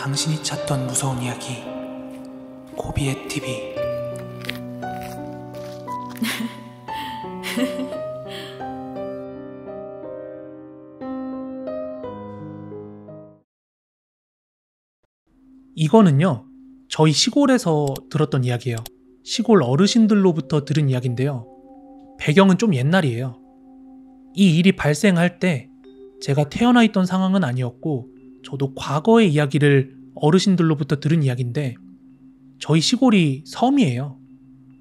당신이 찾던 무서운 이야기 고비의 TV. 이거는요, 저희 시골에서 들었던 이야기예요. 시골 어르신들로부터 들은 이야기인데요. 배경은 좀 옛날이에요. 이 일이 발생할 때 제가 태어나 있던 상황은 아니었고, 저도 과거의 이야기를 어르신들로부터 들은 이야기인데, 저희 시골이 섬이에요.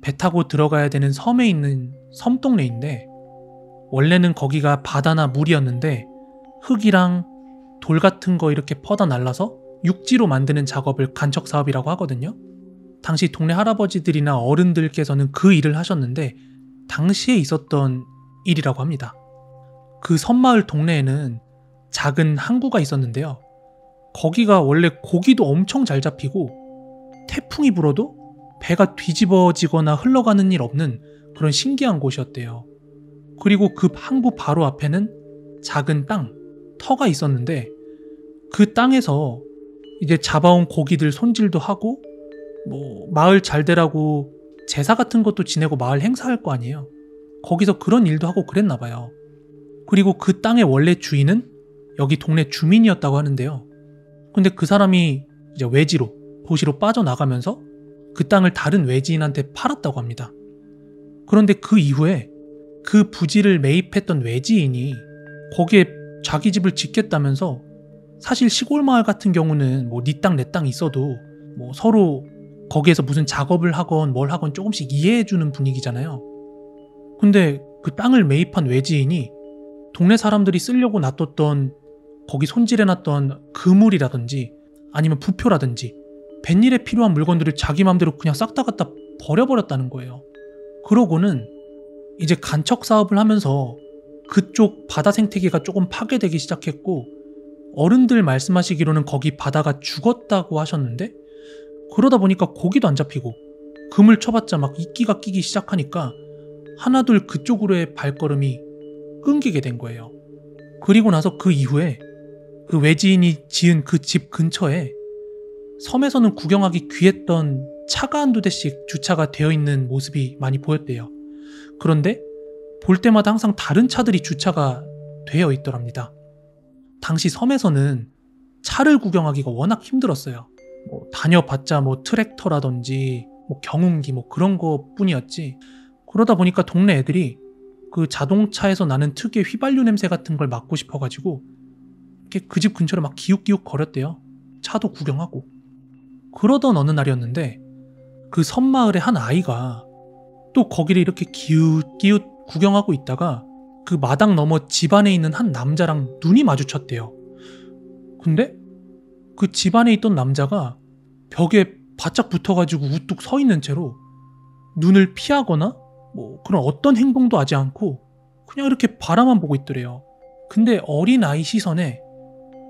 배 타고 들어가야 되는 섬에 있는 섬동네인데, 원래는 거기가 바다나 물이었는데 흙이랑 돌 같은 거 이렇게 퍼다 날라서 육지로 만드는 작업을 간척사업이라고 하거든요. 당시 동네 할아버지들이나 어른들께서는 그 일을 하셨는데 당시에 있었던 일이라고 합니다. 그 섬마을 동네에는 작은 항구가 있었는데요. 거기가 원래 고기도 엄청 잘 잡히고 태풍이 불어도 배가 뒤집어지거나 흘러가는 일 없는 그런 신기한 곳이었대요. 그리고 그 항구 바로 앞에는 작은 땅, 터가 있었는데 그 땅에서 이제 잡아온 고기들 손질도 하고 마을 잘 되라고 제사 같은 것도 지내고 마을 행사할 거 아니에요. 거기서 그런 일도 하고 그랬나 봐요. 그리고 그 땅의 원래 주인은 여기 동네 주민이었다고 하는데요. 근데 그 사람이 이제 외지로, 도시로 빠져나가면서 그 땅을 다른 외지인한테 팔았다고 합니다. 그런데 그 이후에 그 부지를 매입했던 외지인이 거기에 자기 집을 짓겠다면서, 사실 시골 마을 같은 경우는 네 땅 내 땅 있어도 서로 거기에서 무슨 작업을 하건 뭘 하건 조금씩 이해해주는 분위기잖아요. 근데 그 땅을 매입한 외지인이 동네 사람들이 쓰려고 놔뒀던, 거기 손질해놨던 그물이라든지 아니면 부표라든지 뱃일에 필요한 물건들을 자기 맘대로 그냥 싹 다 갖다 버려버렸다는 거예요. 그러고는 이제 간척 사업을 하면서 그쪽 바다 생태계가 조금 파괴되기 시작했고, 어른들 말씀하시기로는 거기 바다가 죽었다고 하셨는데, 그러다 보니까 고기도 안 잡히고 그물 쳐봤자 막 이끼가 끼기 시작하니까 하나둘 그쪽으로의 발걸음이 끊기게 된 거예요. 그리고 나서 그 이후에 그 외지인이 지은 그 집 근처에 섬에서는 구경하기 귀했던 차가 한두 대씩 주차가 되어 있는 모습이 많이 보였대요. 그런데 볼 때마다 항상 다른 차들이 주차가 되어 있더랍니다. 당시 섬에서는 차를 구경하기가 워낙 힘들었어요. 다녀봤자 트랙터라든지 경운기 그런 거 뿐이었지. 그러다 보니까 동네 애들이 그 자동차에서 나는 특유의 휘발유 냄새 같은 걸 맡고 싶어가지고 이렇게 그 집 근처를 막 기웃기웃 거렸대요. 차도 구경하고. 그러던 어느 날이었는데 그 섬마을의 한 아이가 또 거기를 이렇게 기웃기웃 구경하고 있다가 그 마당 너머 집 안에 있는 한 남자랑 눈이 마주쳤대요. 근데 그 집 안에 있던 남자가 벽에 바짝 붙어가지고 우뚝 서 있는 채로 눈을 피하거나 그런 어떤 행동도 하지 않고 그냥 이렇게 바라만 보고 있더래요. 근데 어린 아이 시선에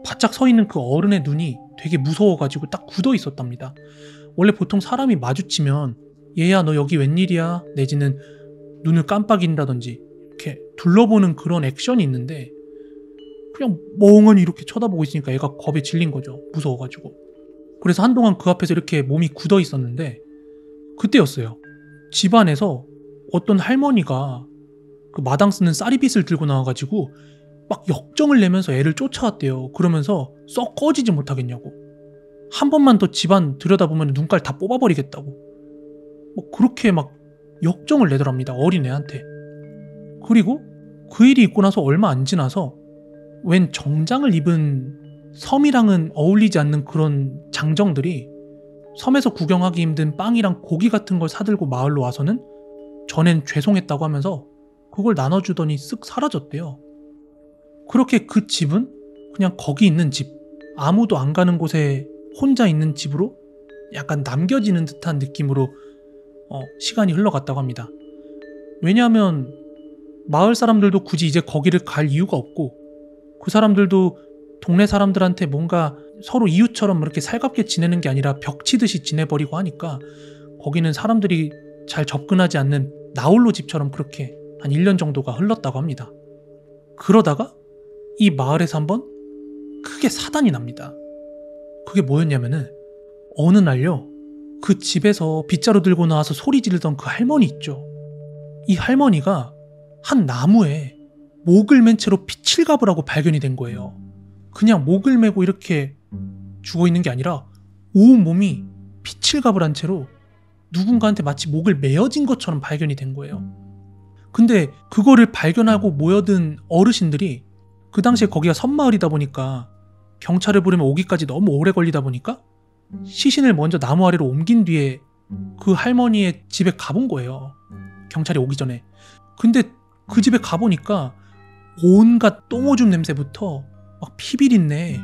바짝 서 있는 그 어른의 눈이 되게 무서워가지고 딱 굳어 있었답니다. 원래 보통 사람이 마주치면 얘야 너 여기 웬일이야 내지는 눈을 깜빡인다든지 이렇게 둘러보는 그런 액션이 있는데 그냥 멍하니 이렇게 쳐다보고 있으니까 얘가 겁에 질린 거죠. 무서워가지고. 그래서 한동안 그 앞에서 이렇게 몸이 굳어 있었는데 그때였어요. 집안에서 어떤 할머니가 그 마당 쓰는 쌀이빗을 들고 나와가지고 막 역정을 내면서 애를 쫓아왔대요. 그러면서 썩 꺼지지 못하겠냐고. 한 번만 더 집안 들여다보면 눈깔 다 뽑아버리겠다고. 그렇게 막 역정을 내더랍니다. 어린애한테. 그리고 그 일이 있고 나서 얼마 안 지나서 웬 정장을 입은 섬이랑은 어울리지 않는 그런 장정들이 섬에서 구경하기 힘든 빵이랑 고기 같은 걸 사들고 마을로 와서는 전엔 죄송했다고 하면서 그걸 나눠주더니 쓱 사라졌대요. 그렇게 그 집은 그냥 거기 있는 집, 아무도 안 가는 곳에 혼자 있는 집으로 약간 남겨지는 듯한 느낌으로 시간이 흘러갔다고 합니다. 왜냐하면 마을 사람들도 굳이 이제 거기를 갈 이유가 없고, 그 사람들도 동네 사람들한테 뭔가 서로 이웃처럼 이렇게 살갑게 지내는 게 아니라 벽치듯이 지내버리고 하니까 거기는 사람들이 잘 접근하지 않는 나홀로 집처럼 그렇게 한 1년 정도가 흘렀다고 합니다. 그러다가 이 마을에서 한번 크게 사단이 납니다. 그게 뭐였냐면은 어느 날요, 그 집에서 빗자루 들고 나와서 소리 지르던 그 할머니 있죠. 이 할머니가 한 나무에 목을 맨 채로 피칠갑을 하고 발견이 된 거예요. 그냥 목을 메고 이렇게 죽어 있는 게 아니라 온 몸이 피칠갑을 한 채로 누군가한테 마치 목을 메어진 것처럼 발견이 된 거예요. 근데 그거를 발견하고 모여든 어르신들이, 그 당시에 거기가 섬마을이다 보니까 경찰을 부르면 오기까지 너무 오래 걸리다 보니까 시신을 먼저 나무 아래로 옮긴 뒤에 그 할머니의 집에 가본 거예요. 경찰이 오기 전에. 근데 그 집에 가보니까 온갖 똥오줌 냄새부터 막 피비린내,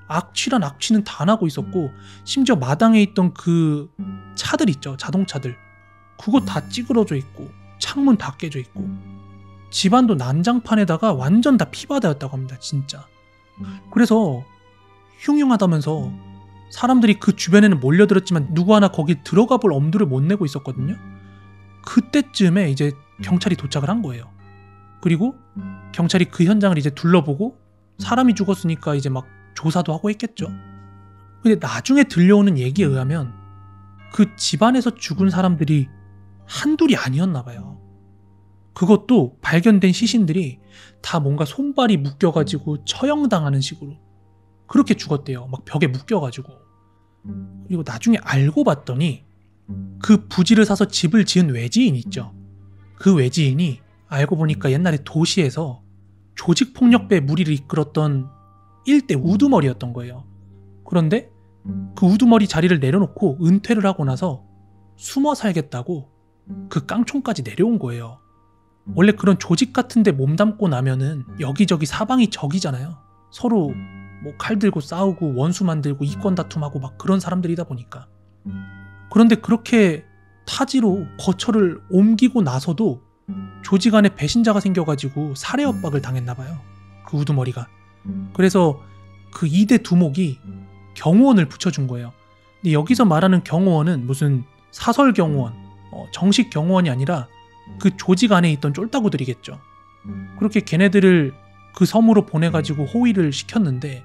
악취란 악취는 다 나고 있었고, 심지어 마당에 있던 그 차들 있죠, 자동차들, 그거 다 찌그러져 있고 창문 다 깨져 있고 집안도 난장판에다가 완전 다 피바다였다고 합니다. 진짜. 그래서 흉흉하다면서 사람들이 그 주변에는 몰려들었지만 누구 하나 거기 들어가 볼 엄두를 못 내고 있었거든요. 그때쯤에 이제 경찰이 도착을 한 거예요. 그리고 경찰이 그 현장을 이제 둘러보고 사람이 죽었으니까 이제 막 조사도 하고 했겠죠. 근데 나중에 들려오는 얘기에 의하면 그 집안에서 죽은 사람들이 한둘이 아니었나 봐요. 그것도 발견된 시신들이 다 뭔가 손발이 묶여가지고 처형당하는 식으로 그렇게 죽었대요. 막 벽에 묶여가지고. 그리고 나중에 알고 봤더니 그 부지를 사서 집을 지은 외지인 있죠. 그 외지인이 알고 보니까 옛날에 도시에서 조직폭력배 무리를 이끌었던 일대 우두머리였던 거예요. 그런데 그 우두머리 자리를 내려놓고 은퇴를 하고 나서 숨어 살겠다고 그 깡총까지 내려온 거예요. 원래 그런 조직 같은 데 몸담고 나면은 여기저기 사방이 적이잖아요. 서로 뭐 칼 들고 싸우고 원수 만들고 이권 다툼하고 막 그런 사람들이다 보니까. 그런데 그렇게 타지로 거처를 옮기고 나서도 조직 안에 배신자가 생겨가지고 살해 협박을 당했나 봐요. 그 우두머리가. 그래서 그 2대 두목이 경호원을 붙여준 거예요. 근데 여기서 말하는 경호원은 무슨 사설 경호원, 정식 경호원이 아니라 그 조직 안에 있던 쫄따구들이겠죠. 그렇게 걔네들을 그 섬으로 보내가지고 호위를 시켰는데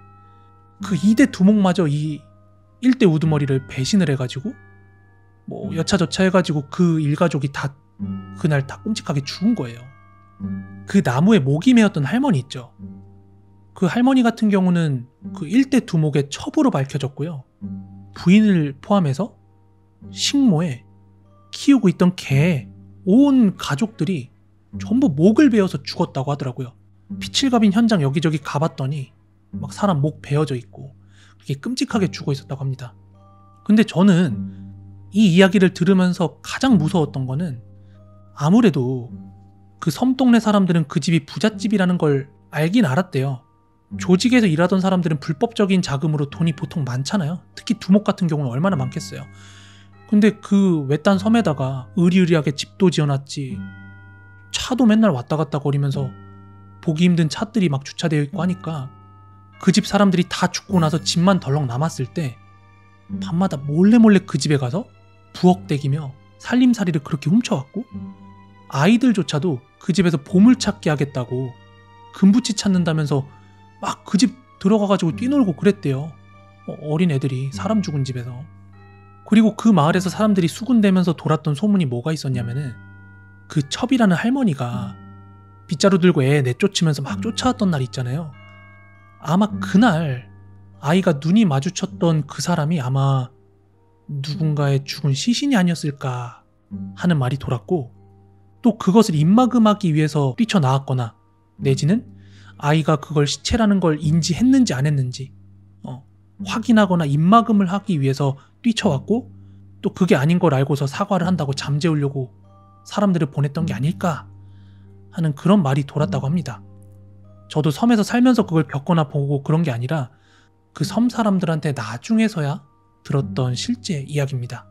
그 2대 두목마저 이 1대 우두머리를 배신을 해가지고 뭐 여차저차 해가지고 그 일가족이 다 그날 다 끔찍하게 죽은 거예요. 그 나무에 목이 메었던 할머니 있죠. 그 할머니 같은 경우는 그 1대 두목의 첩으로 밝혀졌고요. 부인을 포함해서 식모에 키우고 있던 개, 온 가족들이 전부 목을 베어서 죽었다고 하더라고요. 피칠갑인 현장 여기저기 가봤더니 막 사람 목 베어져 있고 그렇게 끔찍하게 죽어 있었다고 합니다. 근데 저는 이 이야기를 들으면서 가장 무서웠던 거는 아무래도 그 섬동네 사람들은 그 집이 부잣집이라는 걸 알긴 알았대요. 조직에서 일하던 사람들은 불법적인 자금으로 돈이 보통 많잖아요. 특히 두목 같은 경우는 얼마나 많겠어요. 근데 그 외딴 섬에다가 으리으리하게 집도 지어놨지, 차도 맨날 왔다 갔다 거리면서 보기 힘든 차들이 막 주차되어 있고 하니까 그 집 사람들이 다 죽고 나서 집만 덜렁 남았을 때 밤마다 몰래 그 집에 가서 부엌대기며 살림살이를 그렇게 훔쳐왔고, 아이들조차도 그 집에서 보물찾기 하겠다고 금붙이 찾는다면서 막 그 집 들어가가지고 뛰놀고 그랬대요. 어린 애들이 사람 죽은 집에서. 그리고 그 마을에서 사람들이 수군대면서 돌았던 소문이 뭐가 있었냐면은 그 첩이라는 할머니가 빗자루 들고 애 내쫓으면서 막 쫓아왔던 날 있잖아요. 아마 그날 아이가 눈이 마주쳤던 그 사람이 아마 누군가의 죽은 시신이 아니었을까 하는 말이 돌았고, 또 그것을 입막음하기 위해서 뛰쳐나왔거나 내지는 아이가 그걸 시체라는 걸 인지했는지 안 했는지 확인하거나 입막음을 하기 위해서 뛰쳐왔고, 또 그게 아닌 걸 알고서 사과를 한다고 잠재우려고 사람들을 보냈던 게 아닐까 하는 그런 말이 돌았다고 합니다. 저도 섬에서 살면서 그걸 겪거나 보고 그런 게 아니라 그 섬 사람들한테 나중에서야 들었던 실제 이야기입니다.